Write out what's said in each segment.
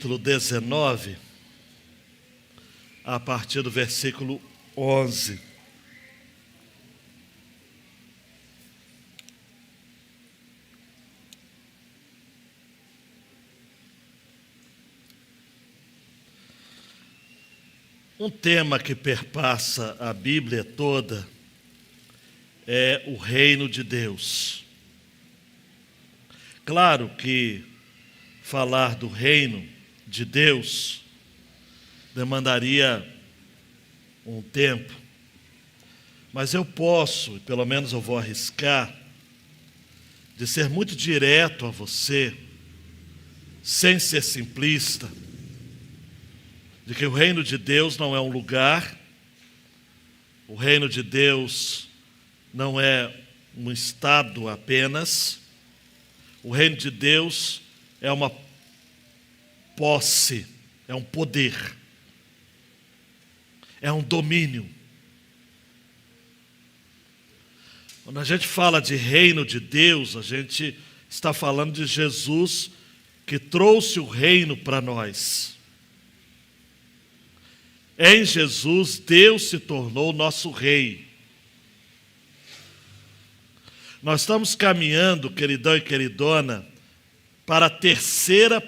capítulo 19, a partir do versículo 11. Um tema que perpassa a Bíblia toda é o reino de Deus. Claro que falar do reino de Deus demandaria um tempo, mas eu posso, pelo menos eu vou arriscar, de ser muito direto a você, sem ser simplista, de que o reino de Deus não é um lugar, o reino de Deus não é um estado apenas, o reino de Deus é uma posse, é um poder, é um domínio. Quando a gente fala de reino de Deus, a gente está falando de Jesus que trouxe o reino para nós. Em Jesus, Deus se tornou nosso rei. Nós estamos caminhando, queridão e queridona, para a terceira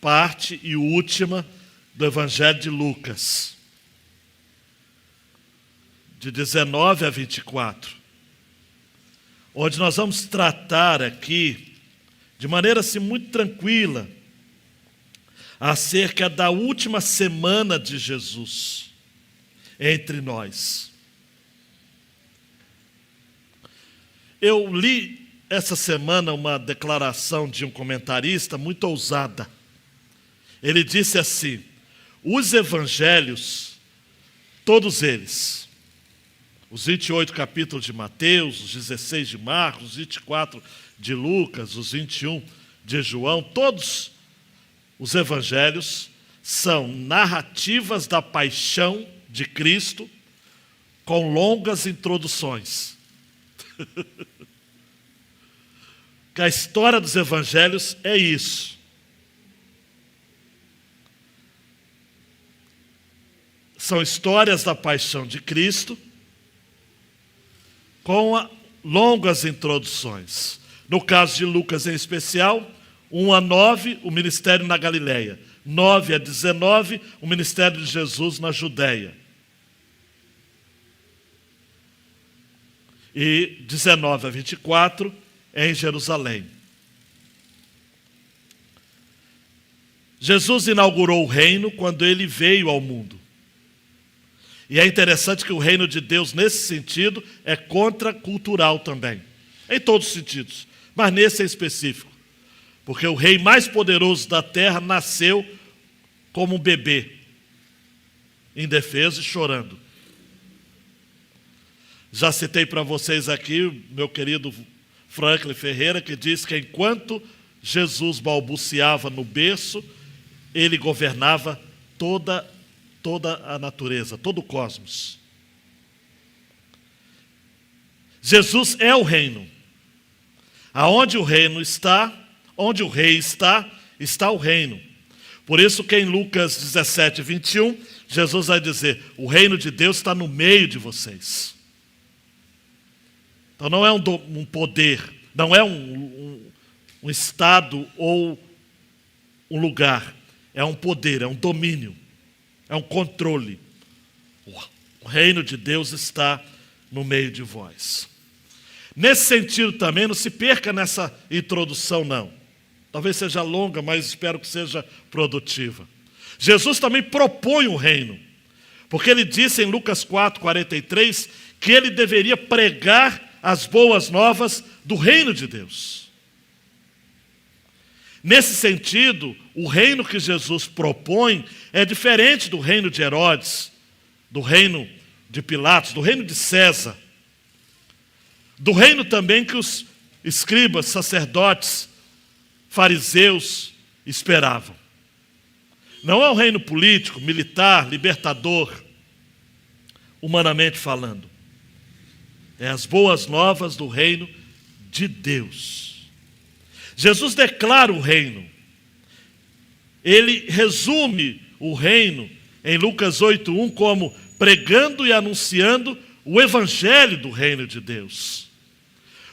parte e última do Evangelho de Lucas, de 19 a 24, onde nós vamos tratar aqui, de maneira assim muito tranquila, acerca da última semana de Jesus entre nós. Eu li essa semana uma declaração de um comentarista muito ousada. Ele disse assim: os evangelhos, todos eles, os 28 capítulos de Mateus, os 16 de Marcos, os 24 de Lucas, os 21 de João, todos os evangelhos são narrativas da paixão de Cristo com longas introduções. Que a história dos evangelhos é isso. São histórias da paixão de Cristo com longas introduções. No caso de Lucas em especial, 1 a 9, o ministério na Galileia. 9 a 19, o ministério de Jesus na Judeia. E 19 a 24, em Jerusalém. Jesus inaugurou o reino quando ele veio ao mundo. E é interessante que o reino de Deus, nesse sentido, é contracultural também. Em todos os sentidos, mas nesse em específico. Porque o rei mais poderoso da terra nasceu como um bebê, indefeso e chorando. Já citei para vocês aqui o meu querido Franklin Ferreira, que diz que enquanto Jesus balbuciava no berço, ele governava toda a natureza, todo o cosmos. Jesus é o reino. Aonde o reino está, onde o rei está, está o reino. Por isso que em Lucas 17, 21, Jesus vai dizer: o reino de Deus está no meio de vocês. Então não é um poder, não é um estado ou um lugar. É um poder, é um domínio, é um controle. O reino de Deus está no meio de vós. Nesse sentido também, não se perca nessa introdução não. Talvez seja longa, mas espero que seja produtiva. Jesus também propõe o reino, porque ele disse em Lucas 4, 43, que ele deveria pregar as boas novas do reino de Deus. Nesse sentido, o reino que Jesus propõe é diferente do reino de Herodes, do reino de Pilatos, do reino de César, do reino também que os escribas, sacerdotes, fariseus esperavam. Não é um reino político, militar, libertador, humanamente falando. É as boas novas do reino de Deus. Jesus declara o reino. ele resume o reino em Lucas 8:1 como pregando e anunciando o evangelho do reino de Deus.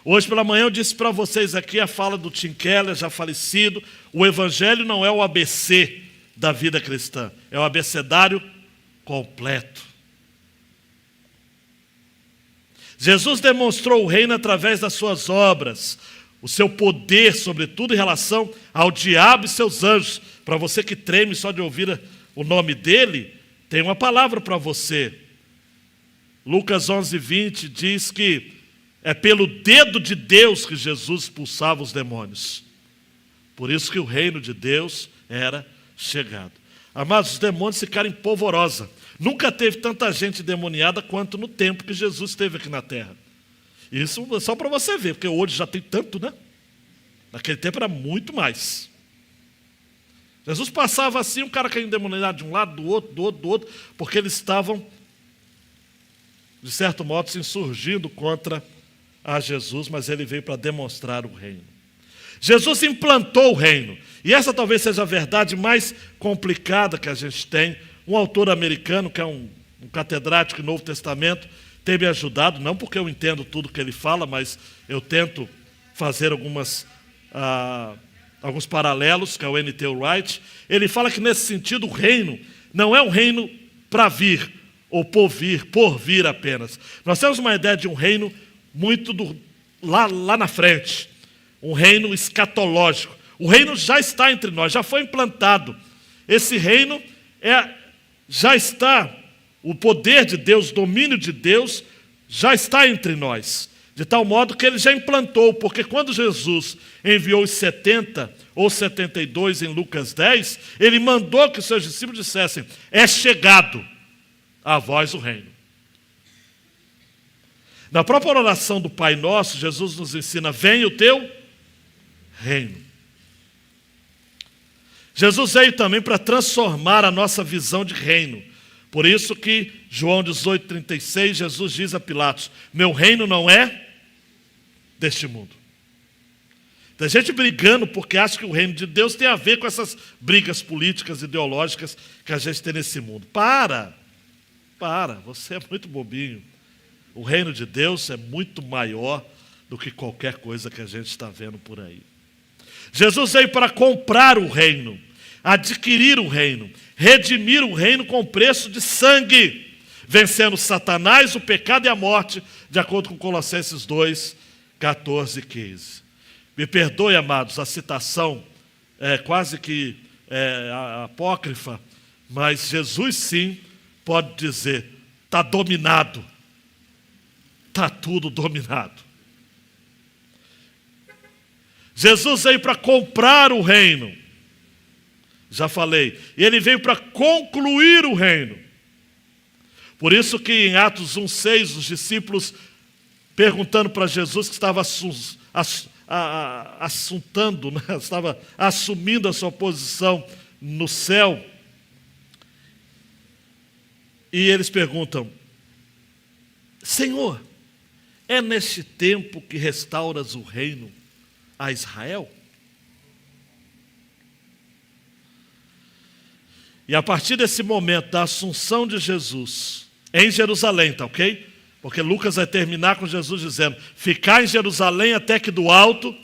Hoje pela manhã eu disse para vocês aqui a fala do Tim Keller, já falecido, o evangelho não é o ABC da vida cristã, é o abecedário completo. Jesus demonstrou o reino através das suas obras, o seu poder, sobretudo em relação ao diabo e seus anjos. Para você que treme só de ouvir o nome dele, tem uma palavra para você. Lucas 11:20 diz que é pelo dedo de Deus que Jesus expulsava os demônios. Por isso que o reino de Deus era chegado. Amados, os demônios ficaram em polvorosa. Nunca teve tanta gente endemoniada quanto no tempo que Jesus esteve aqui na terra. Isso é só para você ver, porque hoje já tem tanto, né? Naquele tempo era muito mais. Jesus passava assim, um cara caindo endemoniado de um lado, do outro, porque eles estavam, de certo modo, se insurgindo contra a Jesus, mas ele veio para demonstrar o reino. Jesus implantou o reino, e essa talvez seja a verdade mais complicada que a gente tem. Um autor americano, que é um catedrático do Novo Testamento, tem me ajudado, não porque eu entendo tudo que ele fala, mas eu tento fazer alguns paralelos, que é o N.T. Wright. Ele fala que nesse sentido o reino não é um reino para vir, ou por vir apenas. Nós temos uma ideia de um reino muito lá na frente, um reino escatológico. O reino já está entre nós, já foi implantado. Esse reino já está, o poder de Deus, o domínio de Deus já está entre nós, de tal modo que ele já implantou, porque quando Jesus enviou os 70 ou 72 em Lucas 10, ele mandou que os seus discípulos dissessem: é chegado a vós o reino. Na própria oração do Pai Nosso, Jesus nos ensina: venha o teu reino. Jesus veio também para transformar a nossa visão de reino. Por isso que João 18:36, Jesus diz a Pilatos: meu reino não é deste mundo. Tem gente brigando porque acha que o reino de Deus tem a ver com essas brigas políticas, ideológicas que a gente tem nesse mundo. Para, você é muito bobinho. O reino de Deus é muito maior do que qualquer coisa que a gente está vendo por aí. Jesus veio para comprar o reino, adquirir o reino, redimir o reino com preço de sangue, vencendo Satanás, o pecado e a morte, de acordo com Colossenses 2:14 e 15. Me perdoe, amados, a citação é quase que apócrifa, mas Jesus sim pode dizer: está dominado, está tudo dominado. Jesus veio para comprar o reino, já falei, e ele veio para concluir o reino. Por isso que em Atos 1:6, os discípulos perguntando para Jesus, que estava estava assumindo a sua posição no céu, e eles perguntam: Senhor, é neste tempo que restauras o reino a Israel? E a partir desse momento da assunção de Jesus em Jerusalém, tá ok? Porque Lucas vai terminar com Jesus dizendo: ficai em Jerusalém até que do alto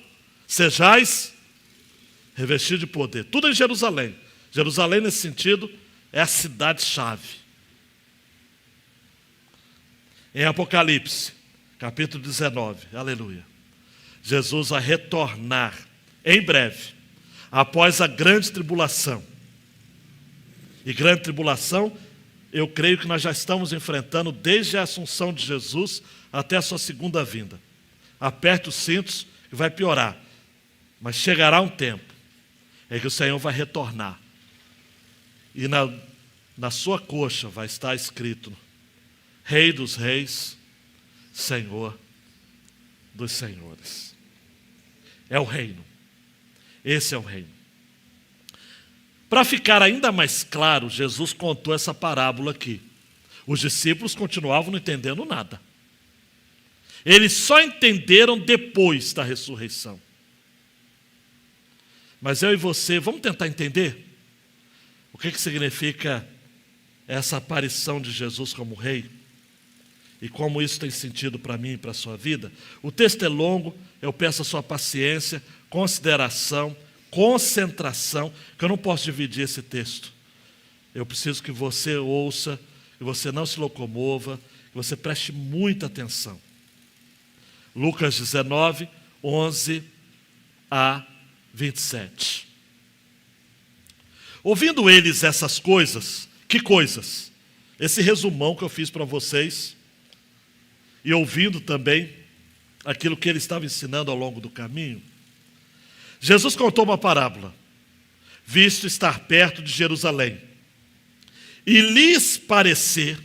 sejais revestidos de poder. Tudo em Jerusalém. Jerusalém, nesse sentido, é a cidade-chave. Em Apocalipse, capítulo 19, aleluia, Jesus vai retornar em breve, após a grande tribulação. E grande tribulação, eu creio que nós já estamos enfrentando desde a assunção de Jesus até a sua segunda vinda. Aperte os cintos e vai piorar. Mas chegará um tempo em que o Senhor vai retornar. E na sua coxa vai estar escrito: Rei dos reis, Senhor dos senhores. É o reino. Esse é o reino. Para ficar ainda mais claro, Jesus contou essa parábola aqui. Os discípulos continuavam não entendendo nada. Eles só entenderam depois da ressurreição. Mas eu e você, vamos tentar entender? que significa essa aparição de Jesus como rei? E como isso tem sentido para mim e para a sua vida? O texto é longo, eu peço a sua paciência, consideração, concentração, que eu não posso dividir esse texto. Eu preciso que você ouça, que você não se locomova, que você preste muita atenção. Lucas 19, 11 a 27. Ouvindo eles essas coisas, que coisas? Esse resumão que eu fiz para vocês, e ouvindo também aquilo que ele estava ensinando ao longo do caminho, Jesus contou uma parábola, visto estar perto de Jerusalém, e lhes parecer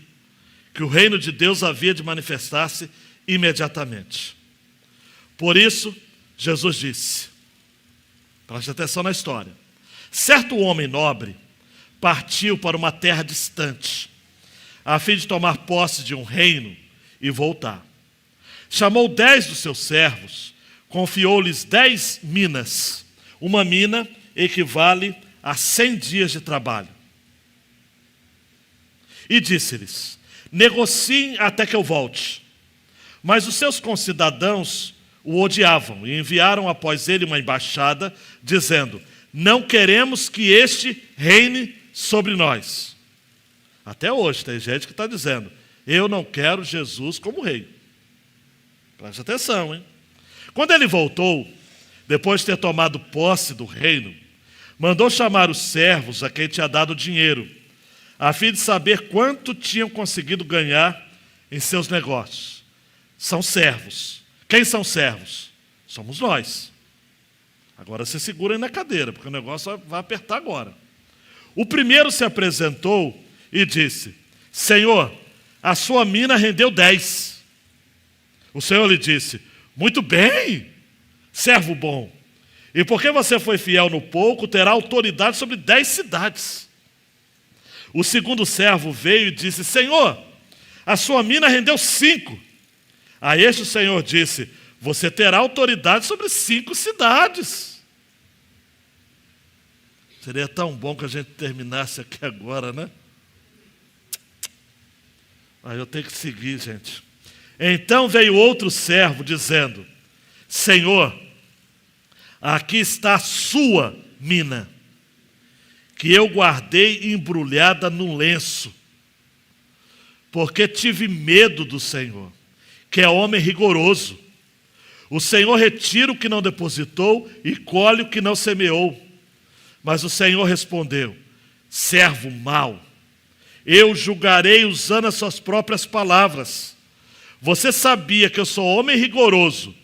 que o reino de Deus havia de manifestar-se imediatamente. Por isso, Jesus disse, preste atenção na história, certo homem nobre partiu para uma terra distante, a fim de tomar posse de um reino e voltar. Chamou 10 dos seus servos, confiou-lhes 10 minas. Uma mina equivale a 100 dias de trabalho. E disse-lhes, negociem até que eu volte. Mas os seus concidadãos o odiavam e enviaram após ele uma embaixada, dizendo, não queremos que este reine sobre nós. Até hoje tem gente que está dizendo, eu não quero Jesus como rei. Preste atenção, hein? Quando ele voltou, depois de ter tomado posse do reino, mandou chamar os servos a quem tinha dado dinheiro, a fim de saber quanto tinham conseguido ganhar em seus negócios. São servos. Quem são servos? Somos nós. Agora se segurem na cadeira, porque o negócio vai apertar agora. O primeiro se apresentou e disse, Senhor, a sua mina rendeu 10. O Senhor lhe disse, muito bem, servo bom. E porque você foi fiel no pouco, terá autoridade sobre 10 cidades. O segundo servo veio e disse, Senhor, a sua mina rendeu 5. A este o Senhor disse, você terá autoridade sobre 5 cidades. Seria tão bom que a gente terminasse aqui agora, né? Mas eu tenho que seguir, gente. Então veio outro servo dizendo, Senhor, aqui está a sua mina, que eu guardei embrulhada no lenço, porque tive medo do Senhor, que é homem rigoroso. O Senhor retira o que não depositou e colhe o que não semeou. Mas o Senhor respondeu, servo mau, eu julgarei usando as suas próprias palavras. Você sabia que eu sou homem rigoroso,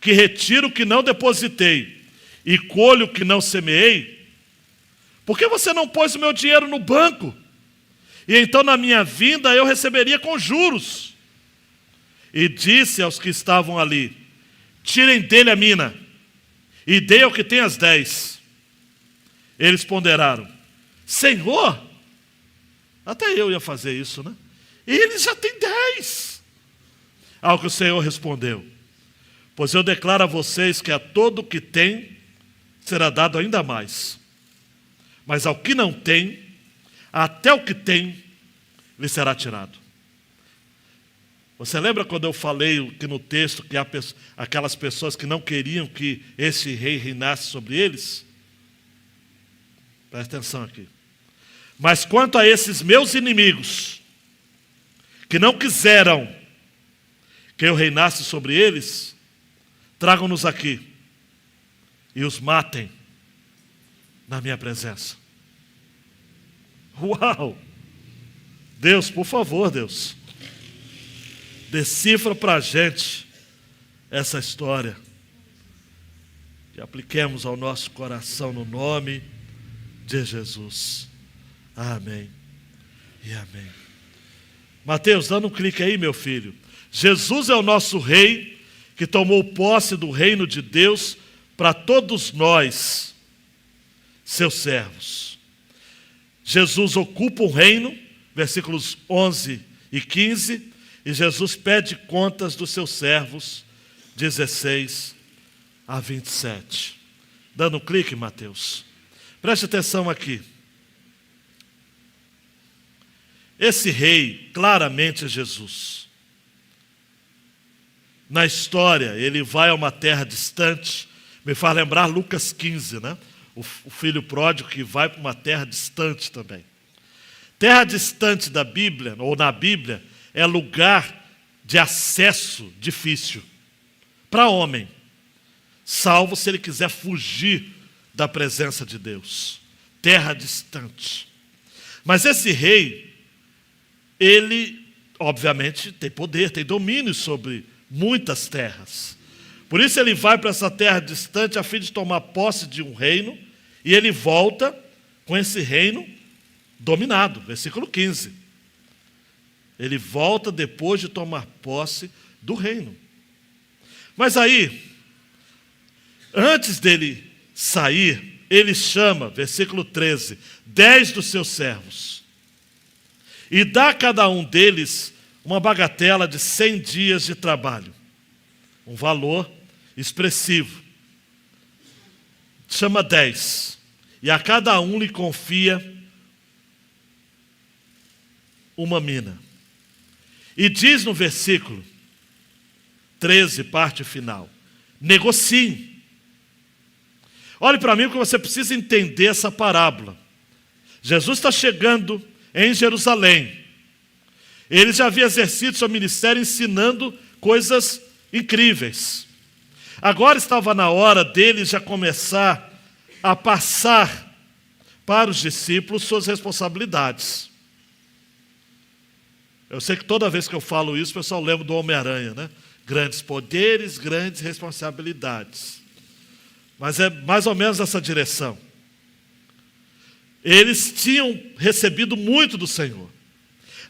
que retiro o que não depositei e colho o que não semeei? Por que você não pôs o meu dinheiro no banco? E então na minha vinda eu receberia com juros. E disse aos que estavam ali, tirem dele a mina e dê ao que tem as 10. Eles ponderaram, Senhor, até eu ia fazer isso, né? Ele já tem 10. Ao que o Senhor respondeu, pois eu declaro a vocês que a todo o que tem, será dado ainda mais. Mas ao que não tem, até o que tem, lhe será tirado. Você lembra quando eu falei que no texto que há aquelas pessoas que não queriam que esse rei reinasse sobre eles? Presta atenção aqui. Mas quanto a esses meus inimigos, que não quiseram que eu reinasse sobre eles, tragam-nos aqui e os matem na minha presença. Uau! Deus, por favor, Deus, decifra para a gente essa história, que apliquemos ao nosso coração no nome de Jesus. Amém e amém. Mateus, dando um clique aí, meu filho. Jesus é o nosso rei, que tomou posse do reino de Deus para todos nós, seus servos. Jesus ocupa um reino, versículos 11 e 15, e Jesus pede contas dos seus servos, 16 a 27. Dando um clique, Mateus. Preste atenção aqui. Esse rei claramente é Jesus. Na história, ele vai a uma terra distante, me faz lembrar Lucas 15, né? O filho pródigo que vai para uma terra distante também. Terra distante da Bíblia, ou na Bíblia, é lugar de acesso difícil para homem, salvo se ele quiser fugir da presença de Deus. Terra distante. Mas esse rei, ele, obviamente, tem poder, tem domínio sobre muitas terras. Por isso ele vai para essa terra distante a fim de tomar posse de um reino, e ele volta com esse reino dominado. Versículo 15. Ele volta depois de tomar posse do reino. Mas aí, antes dele sair, ele chama, versículo 13, 10 dos seus servos, e dá a cada um deles uma bagatela de 100 dias de trabalho, um valor expressivo. Chama 10, e a cada um lhe confia uma mina. E diz no versículo 13, parte final, negociem. Olhe para mim porque você precisa entender essa parábola. Jesus está chegando em Jerusalém. Ele já havia exercido seu ministério ensinando coisas incríveis. Agora estava na hora dele já começar a passar para os discípulos suas responsabilidades. Eu sei que toda vez que eu falo isso, o pessoal lembra do Homem-Aranha, né? Grandes poderes, grandes responsabilidades. Mas é mais ou menos essa direção. Eles tinham recebido muito do Senhor.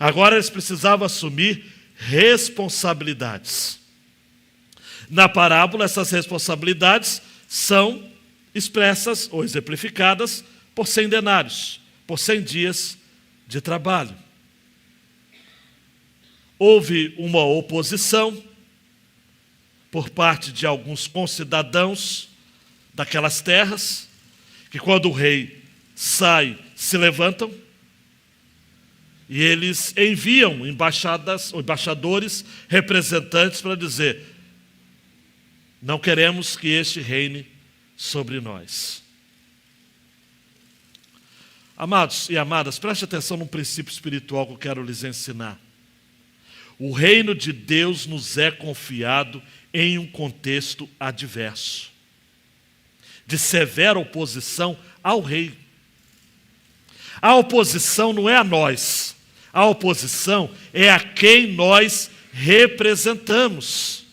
Agora eles precisavam assumir responsabilidades. Na parábola, essas responsabilidades são expressas ou exemplificadas por 100 denários, por 100 dias de trabalho. Houve uma oposição por parte de alguns concidadãos daquelas terras, que quando o rei sai, se levantam, e eles enviam embaixadores, representantes para dizer: não queremos que este reine sobre nós. Amados e amadas, preste atenção num princípio espiritual que eu quero lhes ensinar. O reino de Deus nos é confiado em um contexto adverso, de severa oposição ao rei. A oposição não é a nós, a oposição é a quem nós representamos.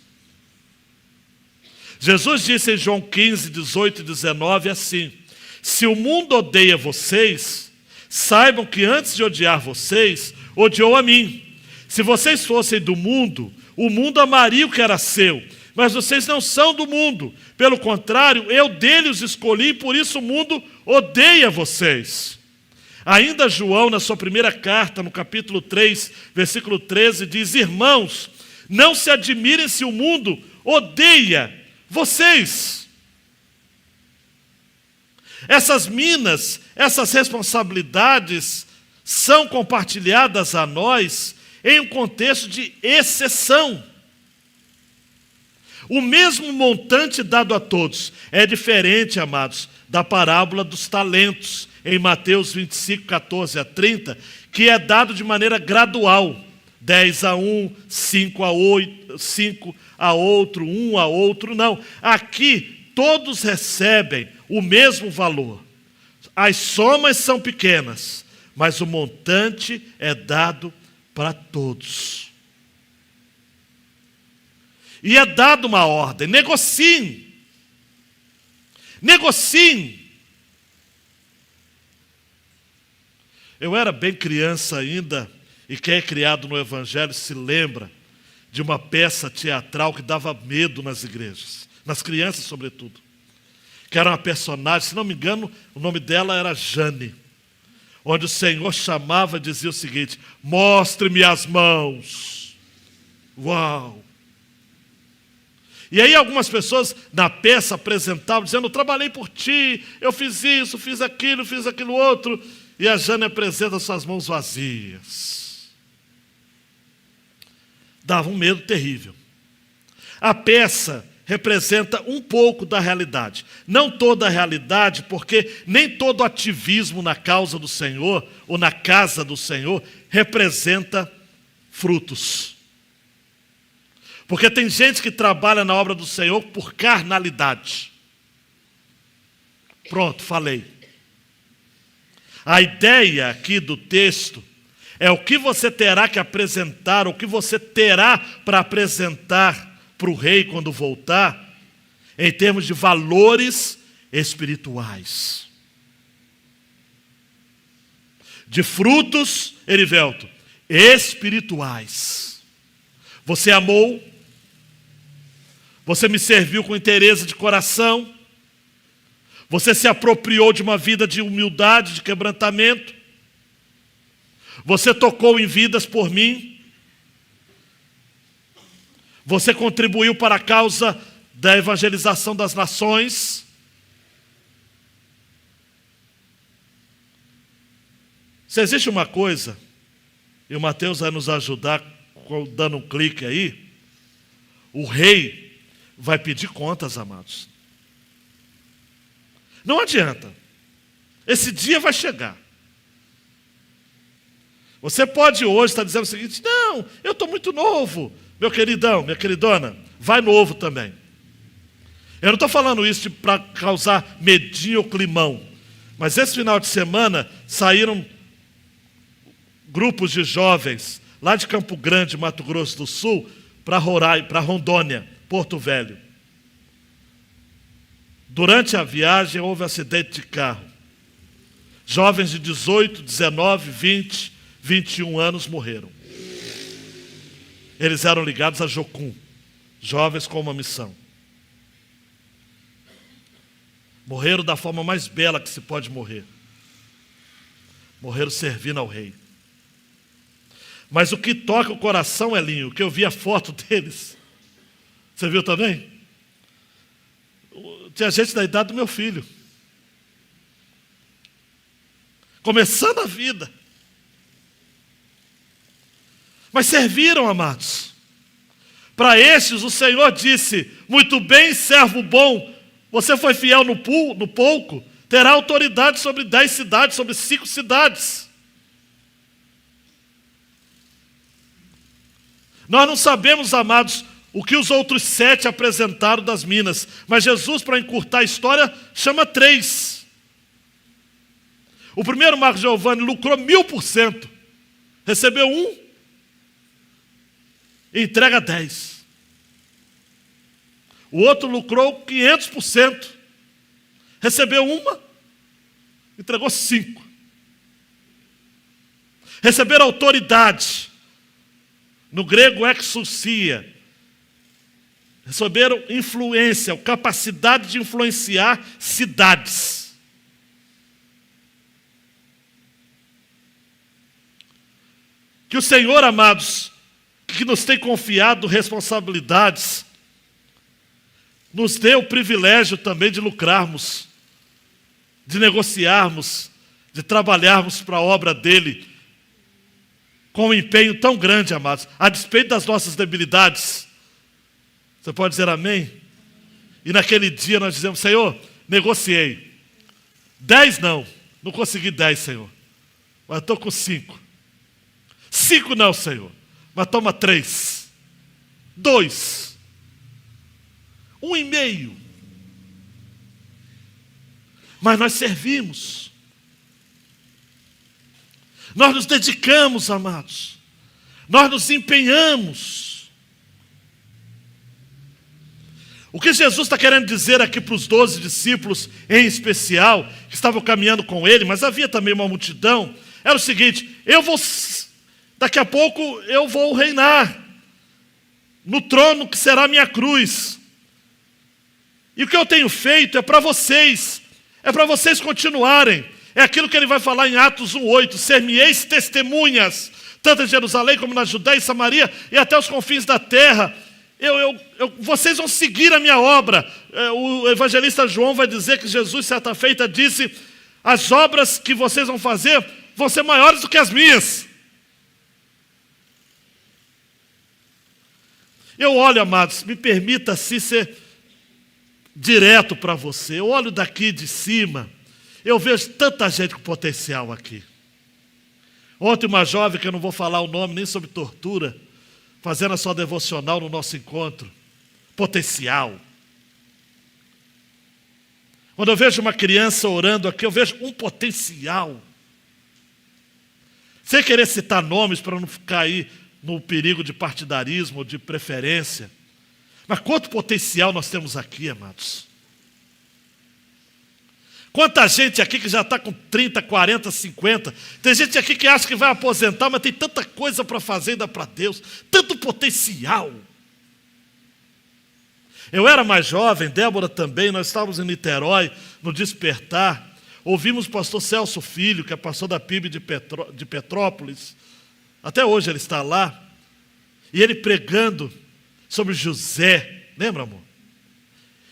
Jesus disse em João 15, 18 e 19 assim: se o mundo odeia vocês, saibam que antes de odiar vocês, odiou a mim. Se vocês fossem do mundo, o mundo amaria o que era seu, mas vocês não são do mundo. Pelo contrário, eu dele os escolhi, por isso o mundo odeia vocês. Ainda João, na sua primeira carta, no capítulo 3, versículo 13, diz: irmãos, não se admirem se o mundo odeia vocês. Essas minas, essas responsabilidades são compartilhadas a nós em um contexto de exceção. O mesmo montante dado a todos é diferente, amados, da parábola dos talentos, em Mateus 25, 14 a 30, que é dado de maneira gradual. 10 a um, 5 a 8, 5 a outro, 1 a outro, não. Aqui todos recebem o mesmo valor. As somas são pequenas, mas o montante é dado para todos. E é dada uma ordem: negociem. Negociem. Eu era bem criança ainda, e quem é criado no Evangelho se lembra de uma peça teatral que dava medo nas igrejas, nas crianças sobretudo, que era uma personagem, se não me engano, o nome dela era Jane, onde o Senhor chamava e dizia o seguinte: mostre-me as mãos. Uau! E aí algumas pessoas na peça apresentavam, dizendo: eu trabalhei por ti, eu fiz isso, fiz aquilo outro. e a Jane apresenta suas mãos vazias. Dava um medo terrível. A peça representa um pouco da realidade. Não toda a realidade, porque nem todo ativismo na causa do Senhor, ou na casa do Senhor, representa frutos. Porque tem gente que trabalha na obra do Senhor por carnalidade. Pronto, falei. A ideia aqui do texto é o que você terá que apresentar, o que você terá para apresentar para o rei quando voltar, em termos de valores espirituais. De frutos, Erivelto, espirituais. Você amou, você me serviu com interesse de coração, você se apropriou de uma vida de humildade, de quebrantamento, você tocou em vidas por mim, você contribuiu para a causa da evangelização das nações. Se existe uma coisa, e o Mateus vai nos ajudar dando um clique aí, o rei vai pedir contas, amados. Não adianta. Esse dia vai chegar. Você pode hoje estar dizendo o seguinte: não, eu estou muito novo. Meu queridão, minha queridona, vai novo também. Eu não estou falando isso para causar medinho ou climão. Mas esse final de semana saíram grupos de jovens lá de Campo Grande, Mato Grosso do Sul, para Rondônia, Porto Velho. Durante a viagem houve um acidente de carro. Jovens de 18, 19, 20, 21 anos morreram. Eles eram ligados a Jocum, jovens com uma missão. Morreram da forma mais bela que se pode morrer. Morreram servindo ao rei. Mas o que toca o coração, Elinho, que eu vi a foto deles. Você viu também? Tinha gente da idade do meu filho. Começando a vida. Mas serviram, amados. Para estes o Senhor disse: muito bem, servo bom, você foi fiel no pouco, terá autoridade sobre 10 cidades, sobre 5 cidades. Nós não sabemos, amados, o que os outros 7 apresentaram das minas, mas Jesus, para encurtar a história, chama 3. O primeiro, Marcos Giovanni, lucrou 1000%, recebeu 1 e entrega 10. O outro lucrou 500%, recebeu 1, entregou 5. Receberam autoridade, no grego exousia, receberam influência, capacidade de influenciar cidades. Que o Senhor, amados, que nos tem confiado responsabilidades, nos dê o privilégio também de lucrarmos, de negociarmos, de trabalharmos para a obra dele, com um empenho tão grande, amados, a despeito das nossas debilidades. Você pode dizer amém? E naquele dia nós dizemos: Senhor, negociei. 10 não consegui 10, Senhor, mas estou com 5. 5 não, Senhor, mas toma 3. 2. 1,5. Mas nós servimos. Nós nos dedicamos, amados. Nós nos empenhamos. O que Jesus está querendo dizer aqui para os 12 discípulos, em especial, que estavam caminhando com ele, mas havia também uma multidão, era o seguinte: daqui a pouco eu vou reinar no trono que será minha cruz. E o que eu tenho feito é para vocês continuarem. É aquilo que ele vai falar em Atos 1,8: ser-me-eis testemunhas, tanto em Jerusalém como na Judéia e Samaria e até os confins da terra. Vocês vão seguir a minha obra. O evangelista João vai dizer que Jesus, certa feita, disse: as obras que vocês vão fazer vão ser maiores do que as minhas. Eu olho, amados, me permita assim ser direto para você. Eu olho daqui de cima, eu vejo tanta gente com potencial aqui. Ontem uma jovem, que eu não vou falar o nome nem sobre tortura, fazendo a sua devocional no nosso encontro. Potencial. Quando eu vejo uma criança orando aqui, eu vejo um potencial. Sem querer citar nomes para não ficar aí no perigo de partidarismo ou de preferência. Mas quanto potencial nós temos aqui, amados. Quanta gente aqui que já está com 30, 40, 50. Tem gente aqui que acha que vai aposentar, mas tem tanta coisa para fazer ainda para Deus. Tanto potencial. Eu era mais jovem, Débora também, nós estávamos em Niterói, no Despertar. Ouvimos o pastor Celso Filho, que é pastor da PIB de Petrópolis. Até hoje ele está lá. E ele pregando sobre José. Lembra, amor?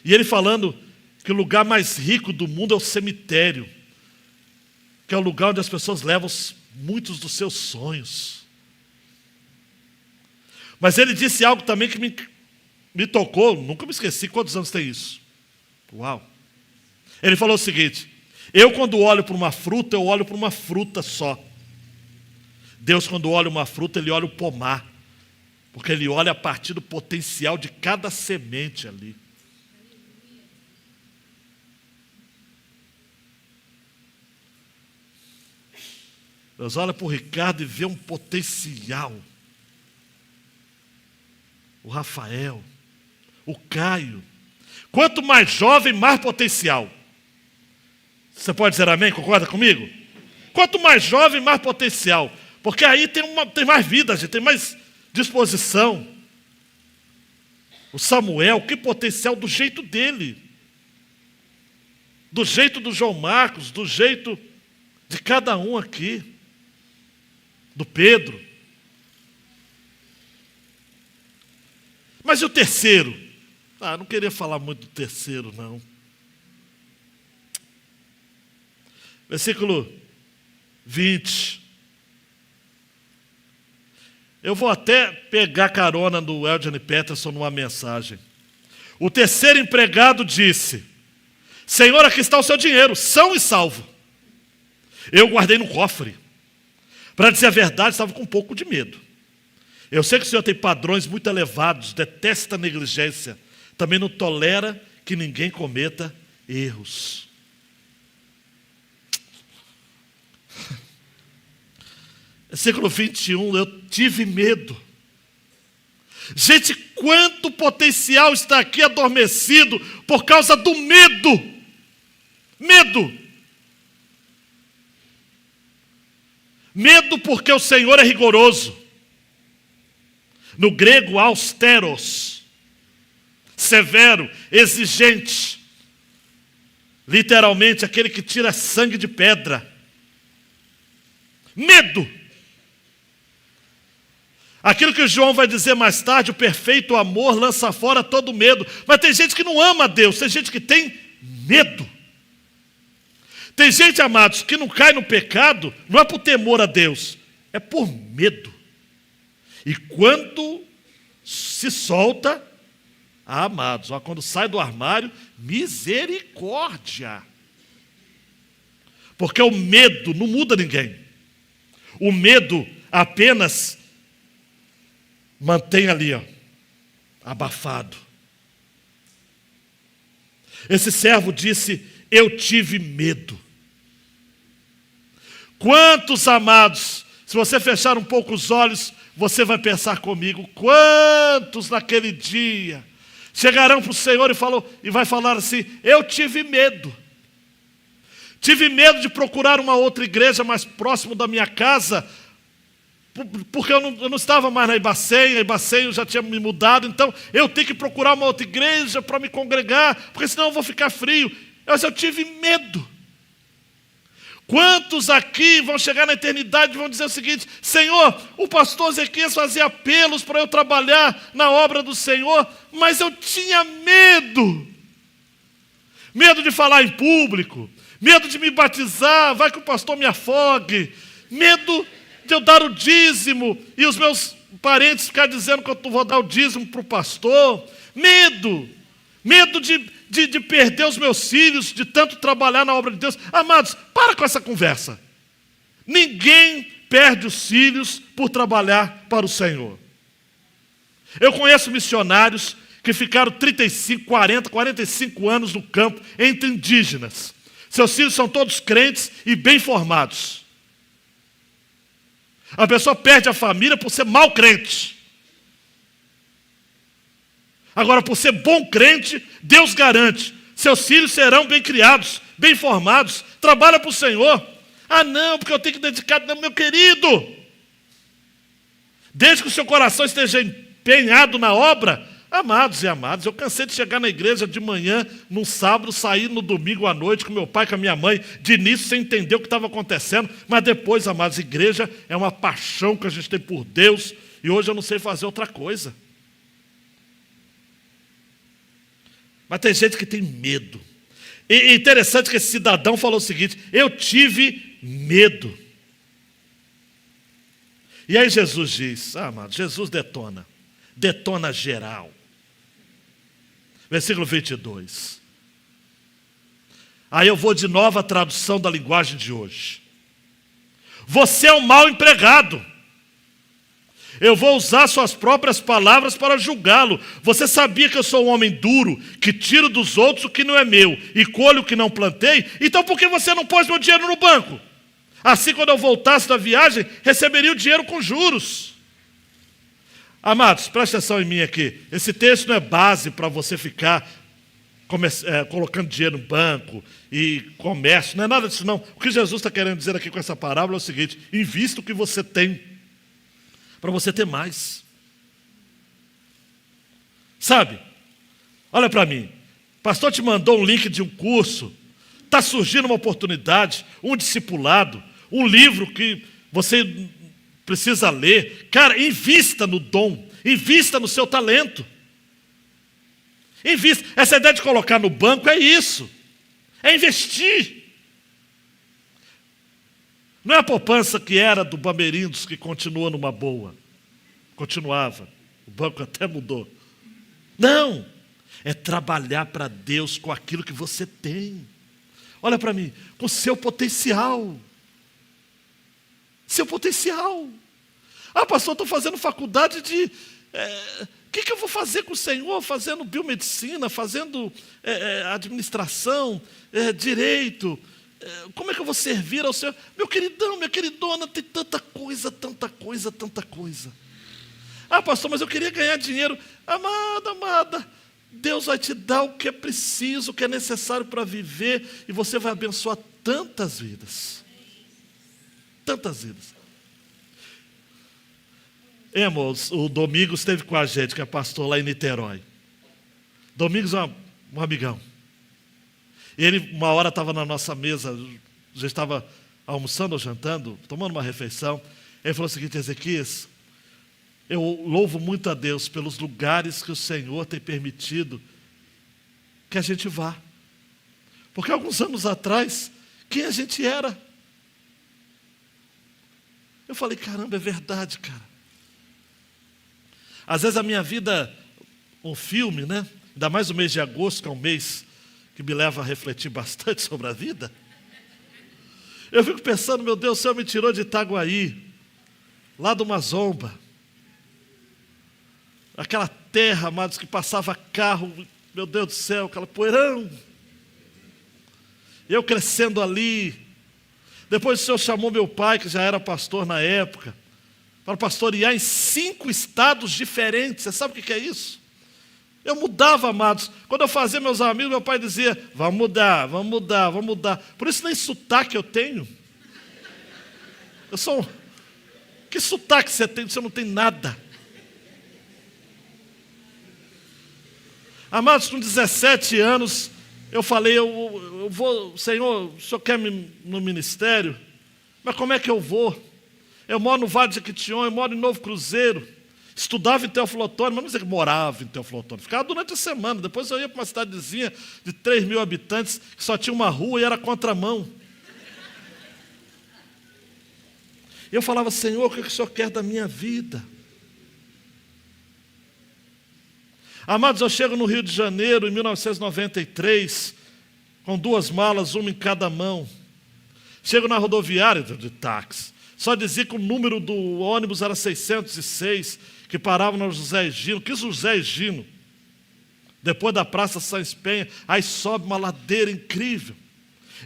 E ele falando que o lugar mais rico do mundo é o cemitério. Que é o lugar onde as pessoas levam muitos dos seus sonhos. Mas ele disse algo também que me tocou. Nunca me esqueci. Quantos anos tem isso? Uau! Ele falou o seguinte: eu, quando olho para uma fruta, eu olho para uma fruta só. Deus, quando olha uma fruta, Ele olha o pomar. Porque Ele olha a partir do potencial de cada semente ali. Deus olha para o Ricardo e vê um potencial. O Rafael, o Caio. Quanto mais jovem, mais potencial. Você pode dizer amém? Concorda comigo? Quanto mais jovem, mais potencial. Porque aí tem mais vida, gente, tem mais disposição. O Samuel, que potencial do jeito dele. Do jeito do João Marcos, do jeito de cada um aqui. Do Pedro. Mas e o terceiro? Não queria falar muito do terceiro, não. Versículo 20. Eu vou até pegar carona do Eugene Peterson numa mensagem. O terceiro empregado disse: Senhor, aqui está o seu dinheiro, são e salvo. Eu guardei no cofre. Para dizer a verdade, estava com um pouco de medo. Eu sei que o Senhor tem padrões muito elevados, detesta a negligência, também não tolera que ninguém cometa erros. Versículo 21, eu tive medo. Gente, quanto potencial está aqui adormecido por causa do medo. Medo. Medo porque o Senhor é rigoroso. No grego, austeros. Severo, exigente. Literalmente, aquele que tira sangue de pedra. Medo. Aquilo que João vai dizer mais tarde, o perfeito amor lança fora todo medo. Mas tem gente que não ama a Deus, tem gente que tem medo. Tem gente, amados, que não cai no pecado, não é por temor a Deus, é por medo. E quando se solta, amados, quando sai do armário, misericórdia. Porque o medo não muda ninguém. O medo apenas mantém ali, abafado. Esse servo disse: eu tive medo. Quantos, amados, se você fechar um pouco os olhos, você vai pensar comigo, quantos naquele dia chegarão para o Senhor e vai falar assim: eu tive medo. Tive medo de procurar uma outra igreja mais próximo da minha casa, porque eu não estava mais na Ibacem, a Ibacem eu já tinha me mudado, então eu tenho que procurar uma outra igreja para me congregar, porque senão eu vou ficar frio. Eu tive medo. Quantos aqui vão chegar na eternidade e vão dizer o seguinte: Senhor, o pastor Ezequias fazia apelos para eu trabalhar na obra do Senhor, mas eu tinha medo. Medo de falar em público, Medo de me batizar, vai que o pastor me afogue. Medo de eu dar o dízimo e os meus parentes ficarem dizendo que eu vou dar o dízimo para o pastor. Medo de perder os meus filhos, de tanto trabalhar na obra de Deus. Amados, para com essa conversa. Ninguém perde os filhos por trabalhar para o Senhor. Eu conheço missionários que ficaram 35, 40, 45 anos no campo, entre indígenas. Seus filhos são todos crentes e bem formados. A pessoa perde a família por ser mau crente. Agora, por ser bom crente, Deus garante. Seus filhos serão bem criados, bem formados, trabalha para o Senhor. Ah, não, porque eu tenho que dedicar. Não, meu querido. Desde que o seu coração esteja empenhado na obra, amados e amadas, eu cansei de chegar na igreja de manhã, num sábado, sair no domingo à noite com meu pai, com a minha mãe, de início sem entender o que estava acontecendo, mas depois, amados, igreja é uma paixão que a gente tem por Deus, e hoje eu não sei fazer outra coisa. Mas tem gente que tem medo. E interessante que esse cidadão falou o seguinte: eu tive medo. E aí Jesus diz, amado, Jesus detona geral. Versículo 22. Aí eu vou de nova tradução da linguagem de hoje. Você é um mau empregado. Eu vou usar suas próprias palavras para julgá-lo. Você sabia que eu sou um homem duro, que tiro dos outros o que não é meu e colho o que não plantei? Então por que você não pôs meu dinheiro no banco? Assim, quando eu voltasse da viagem, receberia o dinheiro com juros. Amados, presta atenção em mim aqui. Esse texto não é base para você ficar colocando dinheiro no banco e comércio. Não é nada disso, não. O que Jesus está querendo dizer aqui com essa parábola é o seguinte: invista o que você tem, para você ter mais. Sabe? Olha para mim. O pastor te mandou um link de um curso. Está surgindo uma oportunidade, um discipulado, um livro que você precisa ler. Cara, invista no dom, invista no seu talento. Invista. Essa ideia de colocar no banco é isso. É investir. Não é a poupança que era do Bamerindos que continua numa boa. Continuava. O banco até mudou. Não. É trabalhar para Deus com aquilo que você tem. Olha para mim. Com seu potencial. Seu potencial. Ah, pastor, estou fazendo faculdade de... O que eu vou fazer com o Senhor? Fazendo biomedicina, fazendo administração, direito... Como é que eu vou servir ao Senhor? Meu queridão, minha queridona, tem tanta coisa, tanta coisa, tanta coisa. Ah, pastor, mas eu queria ganhar dinheiro. Amada, amada, Deus vai te dar o que é preciso, o que é necessário para viver, e você vai abençoar tantas vidas. Tantas vidas. Irmãos, o Domingos esteve com a gente, que é pastor lá em Niterói. Domingos é um amigão. Ele, uma hora, estava na nossa mesa, já estava almoçando ou jantando, tomando uma refeição. Ele falou o seguinte: Ezequias, eu louvo muito a Deus pelos lugares que o Senhor tem permitido que a gente vá. Porque alguns anos atrás, quem a gente era? Eu falei, caramba, é verdade, cara. Às vezes a minha vida, um filme, né? Ainda mais o mês de agosto, que é um mês que me leva a refletir bastante sobre a vida. Eu fico pensando, meu Deus, o Senhor me tirou de Itaguaí, lá do Mazomba. Aquela terra, amados, que passava carro, meu Deus do céu, aquela poeirão. Eu crescendo ali. Depois o Senhor chamou meu pai, que já era pastor na época, para pastorear em 5 estados diferentes. Você sabe o que é isso? Eu mudava, amados. Quando eu fazia meus amigos, meu pai dizia, vamos mudar, vamos mudar, vamos mudar. Por isso nem sotaque eu tenho. Eu sou... Que sotaque você tem? Você não tem nada. Amados, com 17 anos, eu falei, eu vou, Senhor, o Senhor quer me no ministério? Mas como é que eu vou? Eu moro no Vale de Jequitinhonha, eu moro em Novo Cruzeiro. Estudava em Teófilo Otoni, mas não dizer que morava em Teófilo Otoni. Ficava durante a semana. Depois eu ia para uma cidadezinha de 3 mil habitantes, que só tinha uma rua e era contramão. E eu falava, Senhor, o que o Senhor quer da minha vida? Amados, eu chego no Rio de Janeiro, em 1993, com 2 malas, uma em cada mão. Chego na rodoviária de táxi. Só dizia que o número do ônibus era 606, que parava no José Egino. Que José Egino? Depois da Praça Sainz Penha, aí sobe uma ladeira incrível.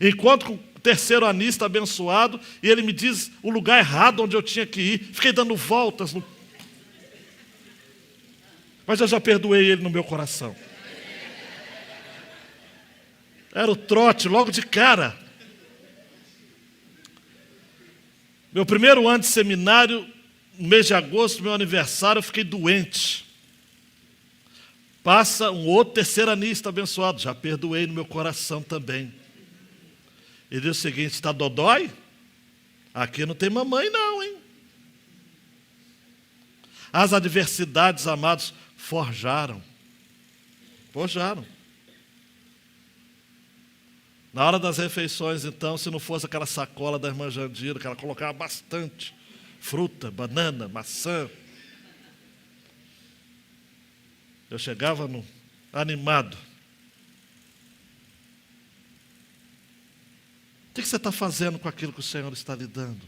Encontro com o terceiro anista abençoado, e ele me diz o lugar errado onde eu tinha que ir. Fiquei dando voltas. Mas eu já perdoei ele no meu coração. Era o trote, logo de cara. Meu primeiro ano de seminário, no mês de agosto, meu aniversário, eu fiquei doente. Passa um outro terceiranista abençoado, já perdoei no meu coração também. Ele diz o seguinte, está dodói? Aqui não tem mamãe não, hein? As adversidades, amados, forjaram. Na hora das refeições, então, se não fosse aquela sacola da irmã Jandira, que ela colocava bastante fruta, banana, maçã, eu chegava animado. O que você está fazendo com aquilo que o Senhor está lhe dando?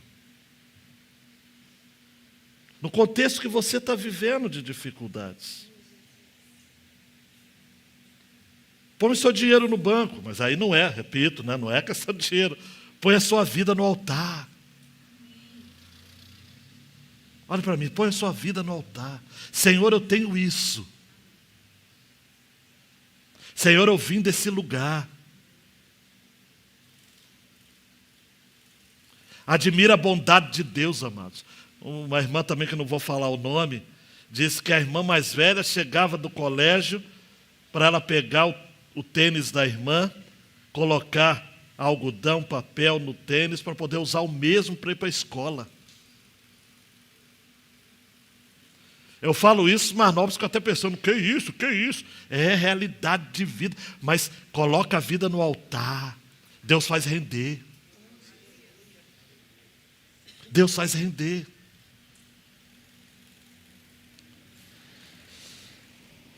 No contexto que você está vivendo de dificuldades. Põe o seu dinheiro no banco, mas aí não é, repito, né? Não é questão de dinheiro. Põe a sua vida no altar. Olha para mim, põe a sua vida no altar. Senhor, eu tenho isso. Senhor, eu vim desse lugar. Admira a bondade de Deus, amados. Uma irmã também, que não vou falar o nome, disse que a irmã mais velha chegava do colégio para ela pegar o tênis da irmã, colocar algodão, papel no tênis, para poder usar o mesmo para ir para a escola. Eu falo isso, mas novos ficam até pensando, que isso? É realidade de vida, mas coloca a vida no altar, Deus faz render. Deus faz render.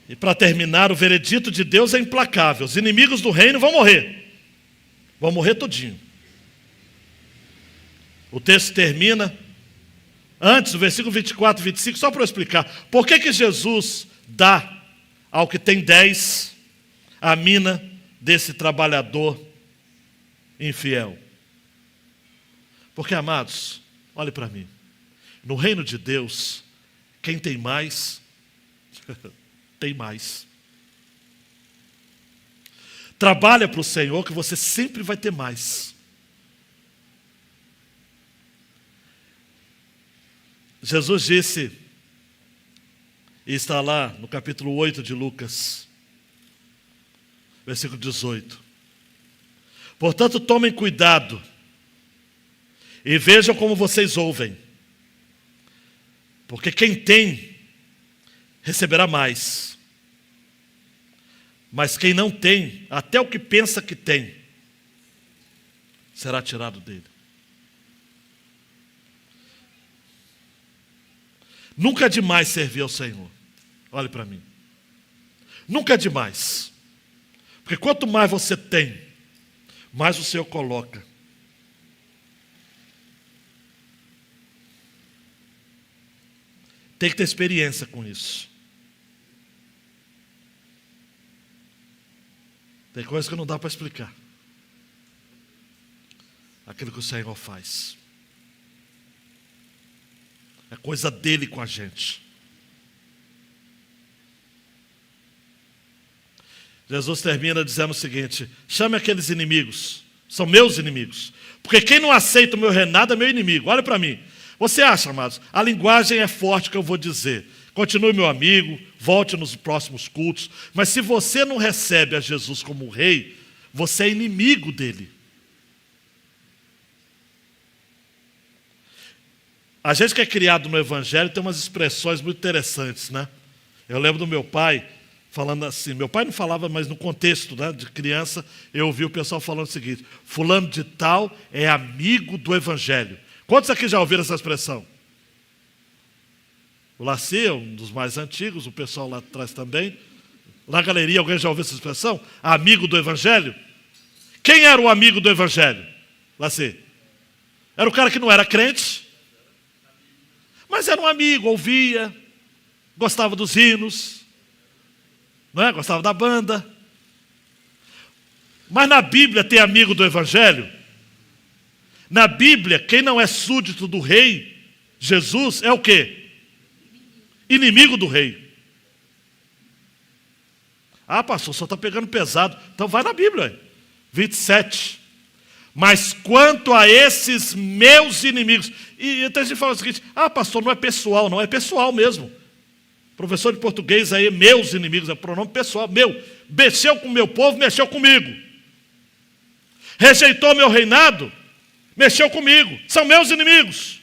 E para terminar, o veredito de Deus é implacável. Os inimigos do reino vão morrer. Vão morrer todinho. O texto termina, antes, o versículo 24 e 25, só para eu explicar. Por que Jesus dá ao que tem 10 a mina desse trabalhador infiel? Porque, amados, olhe para mim. No reino de Deus, quem tem mais, tem mais. Trabalha para o Senhor que você sempre vai ter mais. Jesus disse, e está lá no capítulo 8 de Lucas, versículo 18. Portanto, tomem cuidado e vejam como vocês ouvem. Porque quem tem, receberá mais. Mas quem não tem, até o que pensa que tem, será tirado dele. Nunca é demais servir ao Senhor. Olhe para mim. Nunca é demais. Porque quanto mais você tem, mais o Senhor coloca. Tem que ter experiência com isso. Tem coisas que não dá para explicar. Aquilo que o Senhor faz. É coisa dele com a gente. Jesus termina dizendo o seguinte: chame aqueles inimigos, são meus inimigos. Porque quem não aceita o meu reinado é meu inimigo. Olha para mim. Você acha, amados, a linguagem é forte que eu vou dizer. Continue meu amigo, volte nos próximos cultos. Mas se você não recebe a Jesus como rei, você é inimigo dele. A gente que é criado no Evangelho tem umas expressões muito interessantes, né? Eu lembro do meu pai falando assim, meu pai não falava, mas no contexto, né, de criança, eu ouvi o pessoal falando o seguinte: fulano de tal é amigo do Evangelho. Quantos aqui já ouviram essa expressão? O Laci é um dos mais antigos, o pessoal lá atrás também. Na galeria, alguém já ouviu essa expressão? Amigo do Evangelho? Quem era o amigo do Evangelho? Laci? Era o cara que não era crente, mas era um amigo, ouvia, gostava dos hinos, não é? Gostava da banda. Mas na Bíblia tem amigo do Evangelho? Na Bíblia, quem não é súdito do rei, Jesus, é o quê? Inimigo do rei. Ah, pastor, só está pegando pesado. Então vai na Bíblia, 27. Mas quanto a esses meus inimigos... E até a gente fala o seguinte: ah, pastor, não é pessoal. Não, é pessoal mesmo. Professor de português aí, meus inimigos, é pronome pessoal. Meu, mexeu com o meu povo, mexeu comigo. Rejeitou meu reinado, mexeu comigo. São meus inimigos.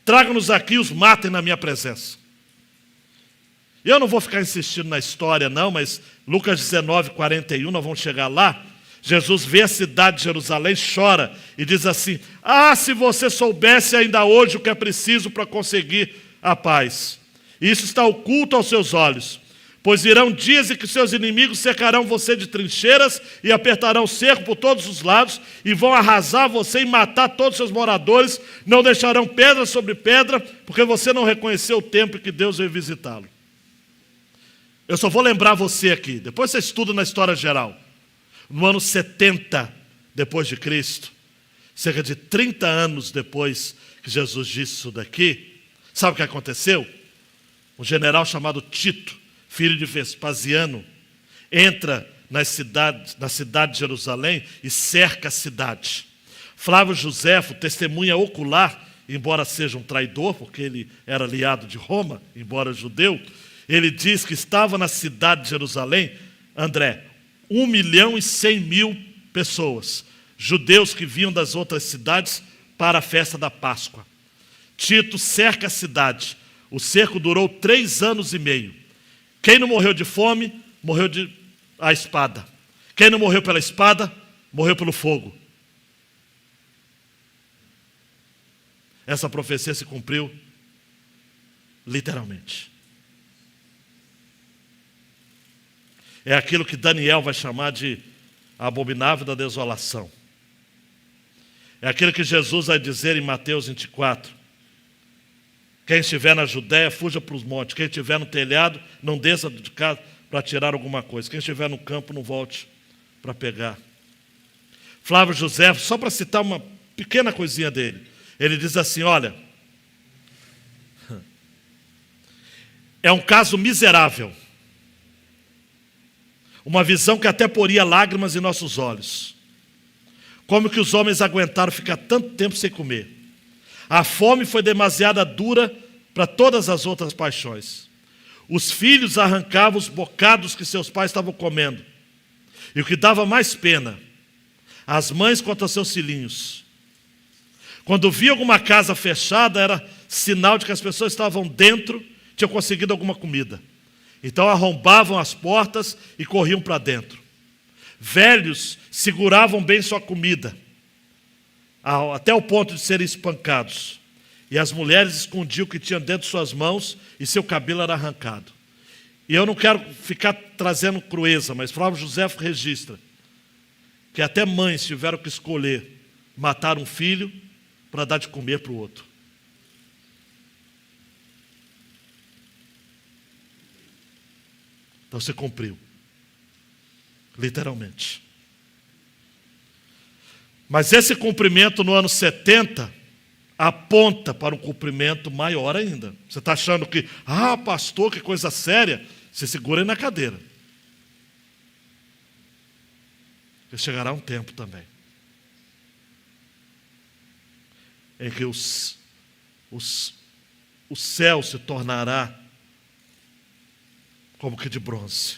Tragam-nos aqui, os matem na minha presença. Eu não vou ficar insistindo na história não, mas Lucas 19, 41, nós vamos chegar lá. Jesus vê a cidade de Jerusalém, chora e diz assim: ah, se você soubesse ainda hoje o que é preciso para conseguir a paz. Isso está oculto aos seus olhos. Pois virão dias em que seus inimigos cercarão você de trincheiras e apertarão o cerco por todos os lados e vão arrasar você e matar todos os seus moradores. Não deixarão pedra sobre pedra, porque você não reconheceu o tempo em que Deus veio visitá-lo. Eu só vou lembrar você aqui, depois você estuda na história geral. No ano 70 depois de Cristo, cerca de 30 anos depois que Jesus disse isso daqui, sabe o que aconteceu? Um general chamado Tito, filho de Vespasiano, entra na cidade de Jerusalém e cerca a cidade. Flávio Josefo, testemunha ocular, embora seja um traidor, porque ele era aliado de Roma, embora judeu, ele diz que estava na cidade de Jerusalém, André, 1.100.000 pessoas, judeus que vinham das outras cidades para a festa da Páscoa. Tito cerca a cidade. O cerco durou 3 anos e meio. Quem não morreu de fome, morreu a espada. Quem não morreu pela espada, morreu pelo fogo. Essa profecia se cumpriu literalmente. É aquilo que Daniel vai chamar de abominável da desolação. É aquilo que Jesus vai dizer em Mateus 24. Quem estiver na Judéia, fuja para os montes. Quem estiver no telhado, não desça de casa para tirar alguma coisa. Quem estiver no campo, não volte para pegar. Flávio Josefo, só para citar uma pequena coisinha dele, ele diz assim: olha, é um caso miserável. Uma visão que até poria lágrimas em nossos olhos. Como que os homens aguentaram ficar tanto tempo sem comer? A fome foi demasiado dura para todas as outras paixões. Os filhos arrancavam os bocados que seus pais estavam comendo. E o que dava mais pena, as mães contra seus filhinhos. Quando via alguma casa fechada, era sinal de que as pessoas estavam dentro, tinham conseguido alguma comida. Então arrombavam as portas e corriam para dentro. Velhos seguravam bem sua comida, até o ponto de serem espancados. E as mulheres escondiam o que tinham dentro de suas mãos e seu cabelo era arrancado. E eu não quero ficar trazendo crueza, mas Flávio Josefo registra que até mães tiveram que escolher matar um filho para dar de comer para o outro. Então se cumpriu, literalmente. Mas esse cumprimento no ano 70 aponta para um cumprimento maior ainda. Você está achando que, pastor, que coisa séria? Se segura aí na cadeira. Porque chegará um tempo também em que o céu se tornará como que de bronze.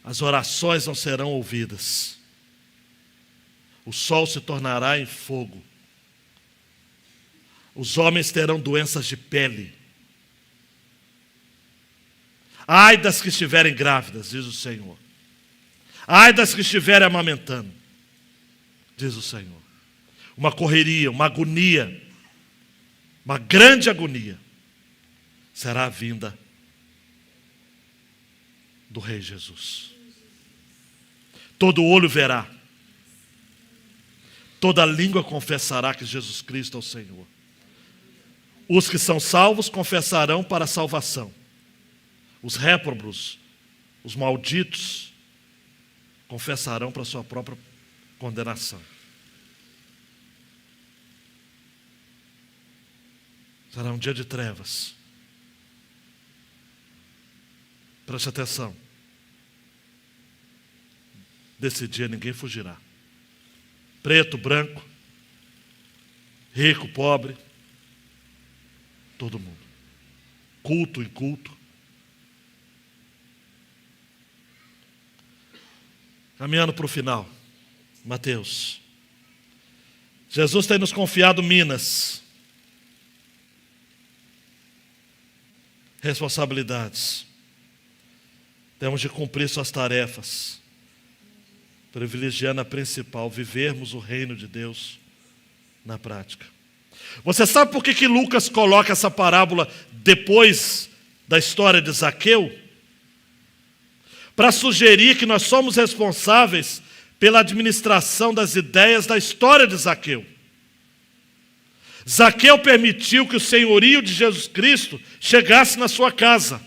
As orações não serão ouvidas. O sol se tornará em fogo. Os homens terão doenças de pele. Ai das que estiverem grávidas, diz o Senhor. Ai das que estiverem amamentando, diz o Senhor. Uma correria, uma agonia, uma grande agonia será a vinda do Rei Jesus. Todo olho verá, toda língua confessará que Jesus Cristo é o Senhor. Os que são salvos confessarão para a salvação. Os réprobos, os malditos, confessarão para a sua própria condenação. Será um dia de trevas. Preste atenção. Desse dia ninguém fugirá. Preto, branco, rico, pobre, todo mundo. Culto, inculto. Caminhando para o final. Mateus. Jesus tem nos confiado minas. Responsabilidades. Temos de cumprir suas tarefas. Privilegiando a principal, vivermos o reino de Deus na prática. Você sabe por que Lucas coloca essa parábola depois da história de Zaqueu? Para sugerir que nós somos responsáveis pela administração das ideias da história de Zaqueu. Zaqueu permitiu que o senhorio de Jesus Cristo chegasse na sua casa.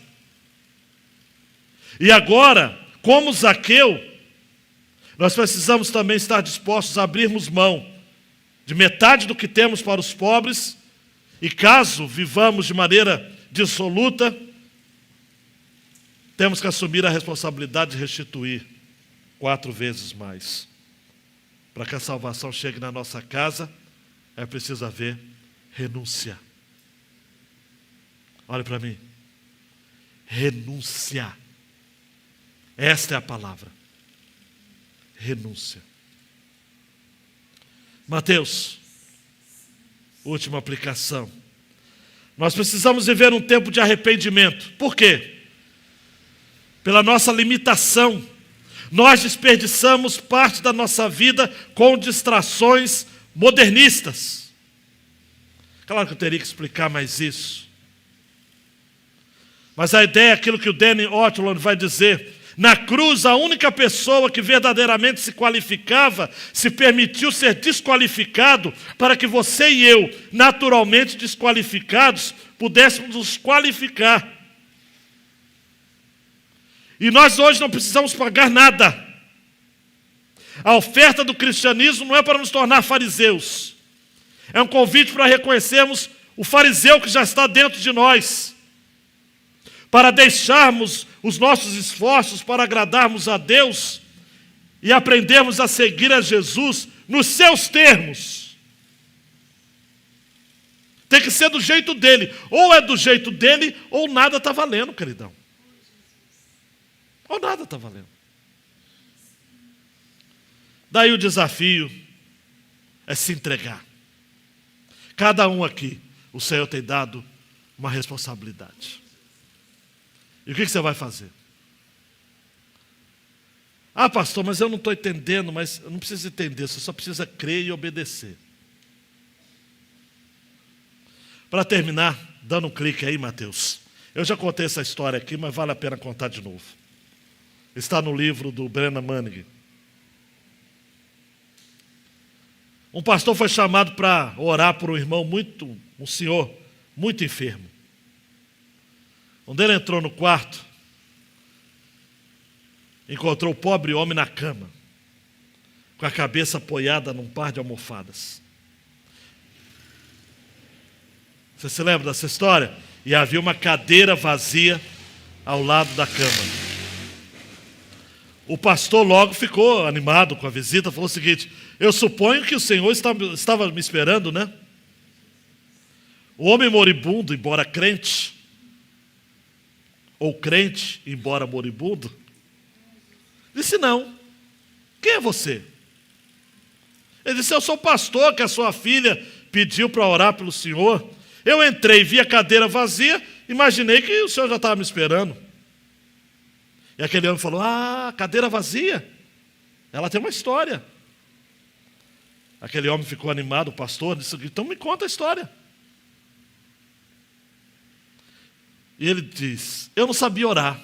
E agora, como Zaqueu, nós precisamos também estar dispostos a abrirmos mão de metade do que temos para os pobres, e caso vivamos de maneira dissoluta, temos que assumir a responsabilidade de restituir 4 vezes mais. Para que a salvação chegue na nossa casa, é preciso haver renúncia. Olhe para mim. Renúncia. Esta é a palavra. Renúncia. Mateus, última aplicação. Nós precisamos viver um tempo de arrependimento. Por quê? Pela nossa limitação. Nós desperdiçamos parte da nossa vida com distrações modernistas. Claro que eu teria que explicar mais isso. Mas a ideia é aquilo que o Danny Ortlund vai dizer. Na cruz, a única pessoa que verdadeiramente se qualificava, se permitiu ser desqualificado, para que você e eu, naturalmente desqualificados, pudéssemos nos qualificar. E nós hoje não precisamos pagar nada. A oferta do cristianismo não é para nos tornar fariseus. É um convite para reconhecermos o fariseu que já está dentro de nós. Para deixarmos os nossos esforços para agradarmos a Deus e aprendermos a seguir a Jesus nos seus termos. Tem que ser do jeito dele. Ou é do jeito dele, ou nada está valendo, queridão. Ou nada está valendo. Daí o desafio é se entregar. Cada um aqui, o Senhor tem dado uma responsabilidade. E o que você vai fazer? Ah, pastor, mas eu não estou entendendo. Mas não precisa entender, você só precisa crer e obedecer. Para terminar, dando um clique aí, Mateus. Eu já contei essa história aqui, mas vale a pena contar de novo. Está no livro do Brennan Manning. Um pastor foi chamado para orar por um irmão um senhor muito enfermo. Quando ele entrou no quarto, encontrou o pobre homem na cama, com a cabeça apoiada num par de almofadas. Você se lembra dessa história? E havia uma cadeira vazia ao lado da cama. O pastor logo ficou animado com a visita, falou o seguinte: eu suponho que o Senhor estava me esperando, né? O homem moribundo, embora crente, ou crente, embora moribundo, disse: não. Quem é você? Ele disse: eu sou o pastor que a sua filha pediu para orar pelo senhor. Eu entrei, vi a cadeira vazia, imaginei que o senhor já estava me esperando. E aquele homem falou: cadeira vazia, ela tem uma história. Aquele homem ficou animado, o pastor disse: então me conta a história. E ele diz: eu não sabia orar.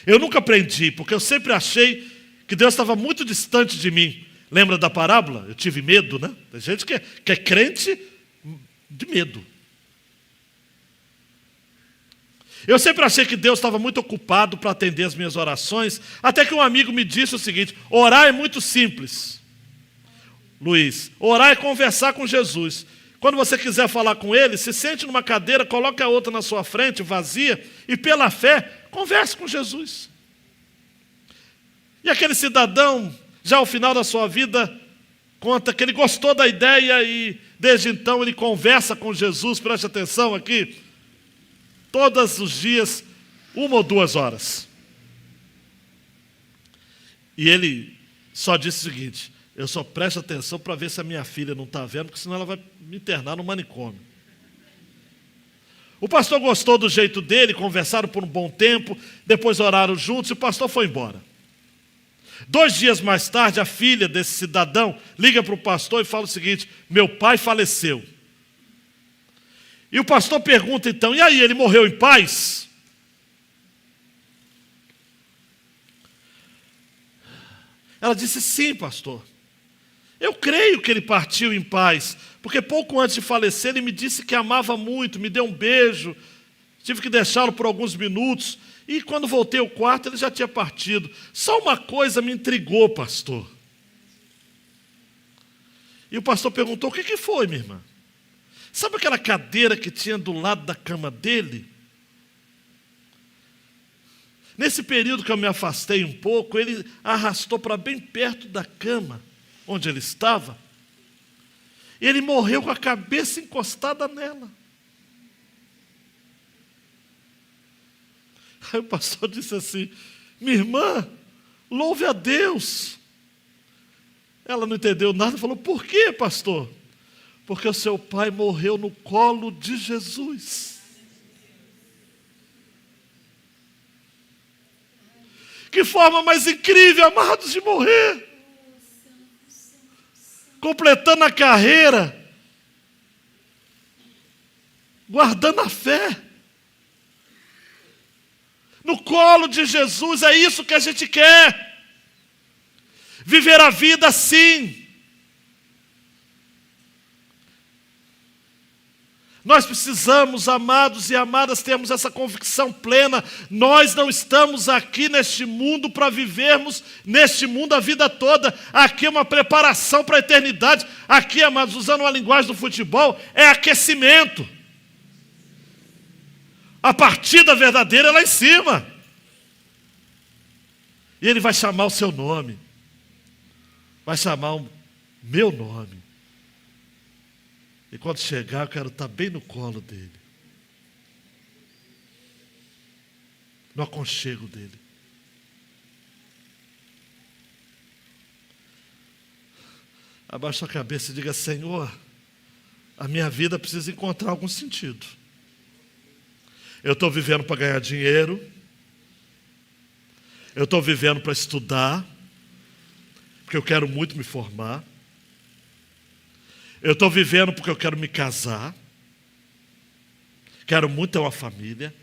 Eu nunca aprendi, porque eu sempre achei que Deus estava muito distante de mim. Lembra da parábola? Eu tive medo, né? Tem gente que é crente de medo. Eu sempre achei que Deus estava muito ocupado para atender as minhas orações, até que um amigo me disse o seguinte: orar é muito simples, Luiz. Orar é conversar com Jesus. Quando você quiser falar com Ele, se sente numa cadeira, coloque a outra na sua frente, vazia, e pela fé, converse com Jesus. E aquele cidadão, já ao final da sua vida, conta que ele gostou da ideia e desde então ele conversa com Jesus, preste atenção aqui, todos os dias, 1 ou 2 horas. E ele só disse o seguinte: eu só presto atenção para ver se a minha filha não está vendo, porque senão ela vai me internar no manicômio. O pastor gostou do jeito dele, conversaram por um bom tempo, depois oraram juntos e o pastor foi embora. 2 dias mais tarde, a filha desse cidadão liga para o pastor e fala o seguinte: meu pai faleceu. E o pastor pergunta então: e aí, ele morreu em paz? Ela disse: sim, pastor. Eu creio que ele partiu em paz, porque pouco antes de falecer ele me disse que amava muito, me deu um beijo, tive que deixá-lo por alguns minutos, e quando voltei ao quarto ele já tinha partido. Só uma coisa me intrigou, pastor. E o pastor perguntou: o que foi, minha irmã? Sabe aquela cadeira que tinha do lado da cama dele? Nesse período que eu me afastei um pouco, ele arrastou para bem perto da cama onde ele estava. Ele morreu com a cabeça encostada nela. Aí o pastor disse assim: minha irmã, louve a Deus. Ela não entendeu nada, falou: por quê, pastor? Porque o seu pai morreu no colo de Jesus. Que forma mais incrível, amados, de morrer. Completando a carreira, guardando a fé, no colo de Jesus. É isso que a gente quer, viver a vida assim. Nós precisamos, amados e amadas, termos essa convicção plena. Nós não estamos aqui neste mundo para vivermos neste mundo a vida toda. Aqui é uma preparação para a eternidade. Aqui, amados, usando a linguagem do futebol, é aquecimento. A partida verdadeira é lá em cima. E Ele vai chamar o seu nome. Vai chamar o meu nome. E quando chegar, eu quero estar bem no colo dele. No aconchego dele. Abaixa a cabeça e diga: Senhor, a minha vida precisa encontrar algum sentido. Eu estou vivendo para ganhar dinheiro. Eu estou vivendo para estudar, porque eu quero muito me formar. Eu estou vivendo porque eu quero me casar. Quero muito ter uma família.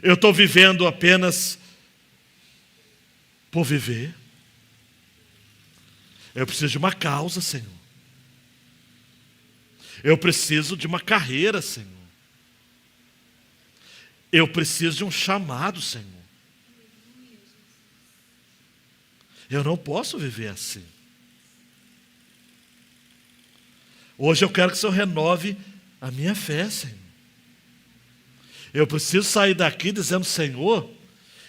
Eu estou vivendo apenas por viver. Eu preciso de uma causa, Senhor. Eu preciso de uma carreira, Senhor. Eu preciso de um chamado, Senhor. Eu não posso viver assim. Hoje eu quero que o Senhor renove a minha fé, Senhor. Eu preciso sair daqui dizendo: Senhor,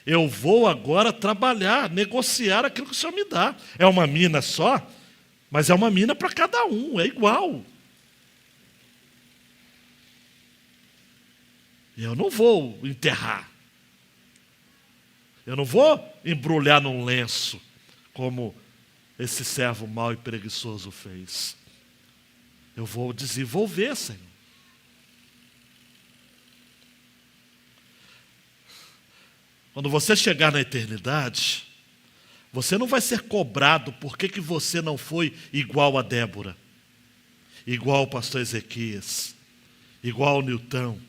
eu vou agora trabalhar, negociar aquilo que o Senhor me dá. É uma mina só, mas é uma mina para cada um, é igual. E eu não vou enterrar. Eu não vou embrulhar num lenço, como esse servo mau e preguiçoso fez. Eu vou desenvolver, Senhor. Quando você chegar na eternidade, você não vai ser cobrado por que você não foi igual a Débora, igual ao pastor Ezequias, igual ao Nilton.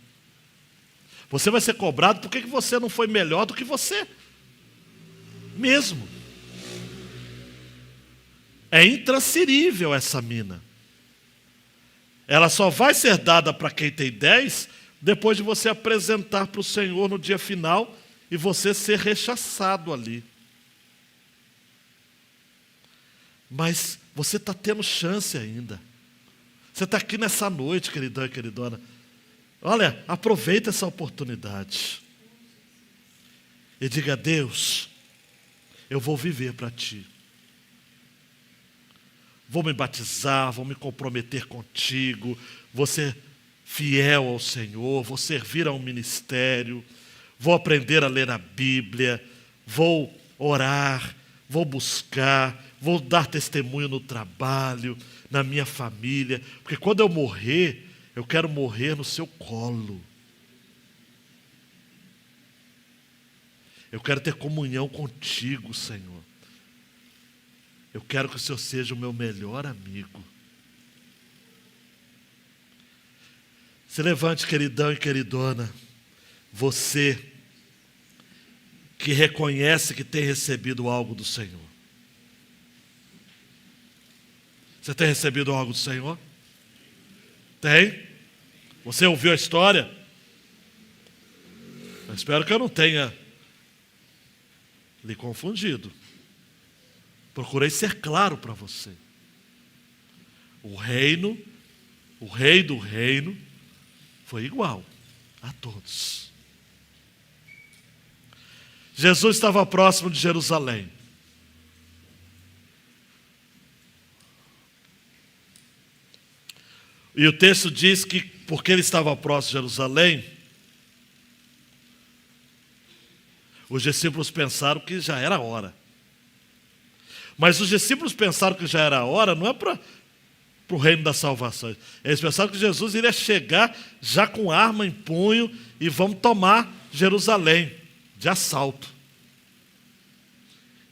Você vai ser cobrado por que você não foi melhor do que você mesmo. É intransferível essa mina. Ela só vai ser dada para quem tem 10 depois de você apresentar para o Senhor no dia final e você ser rechaçado ali. Mas você está tendo chance ainda. Você está aqui nessa noite, queridão e queridona. Olha, aproveita essa oportunidade. E diga a Deus, eu vou viver para Ti. Vou me batizar, vou me comprometer contigo, vou ser fiel ao Senhor, vou servir ao ministério, vou aprender a ler a Bíblia, vou orar, vou buscar, vou dar testemunho no trabalho, na minha família, porque quando eu morrer, eu quero morrer no seu colo. Eu quero ter comunhão contigo, Senhor. Eu quero que o Senhor seja o meu melhor amigo. Se levante, queridão e queridona, você que reconhece que tem recebido algo do Senhor. Você tem recebido algo do Senhor? Tem? Você ouviu a história? Eu espero que eu não tenha lhe confundido. Procurei ser claro para você. O rei do reino, foi igual a todos. Jesus estava próximo de Jerusalém. E o texto diz que, porque ele estava próximo de Jerusalém, os discípulos pensaram que já era a hora. Mas os discípulos pensaram que já era a hora, não é para o reino da salvação. Eles pensaram que Jesus iria chegar já com arma em punho e vamos tomar Jerusalém de assalto.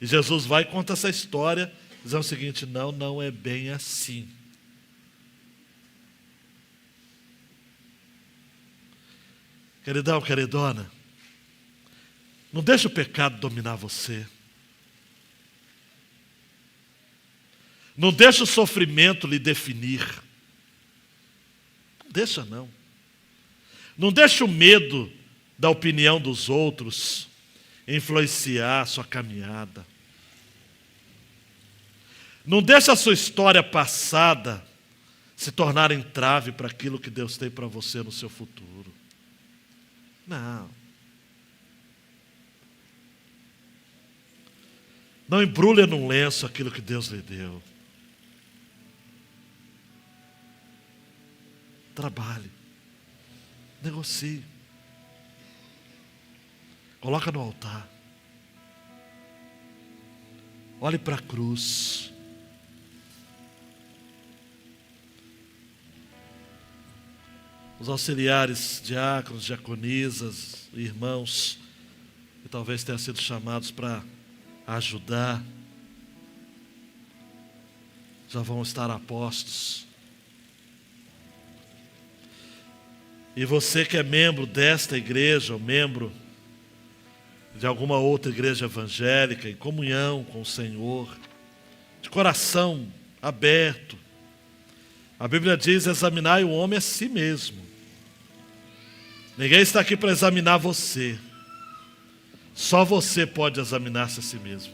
E Jesus vai e conta essa história, dizendo o seguinte: não é bem assim. Queridão, queridona, não deixe o pecado dominar você. Não deixe o sofrimento lhe definir. Não deixa, não. Não deixe o medo da opinião dos outros influenciar a sua caminhada. Não deixe a sua história passada se tornar entrave para aquilo que Deus tem para você no seu futuro. Não. Não embrulhe num lenço aquilo que Deus lhe deu. Trabalhe, negocie, coloca no altar, olhe para a cruz. Os auxiliares, diáconos, diaconisas, irmãos, que talvez tenham sido chamados para ajudar, já vão estar a postos. E você que é membro desta igreja, ou membro de alguma outra igreja evangélica, em comunhão com o Senhor, de coração aberto, a Bíblia diz: examinai o homem a si mesmo. Ninguém está aqui para examinar você. Só você pode examinar-se a si mesmo.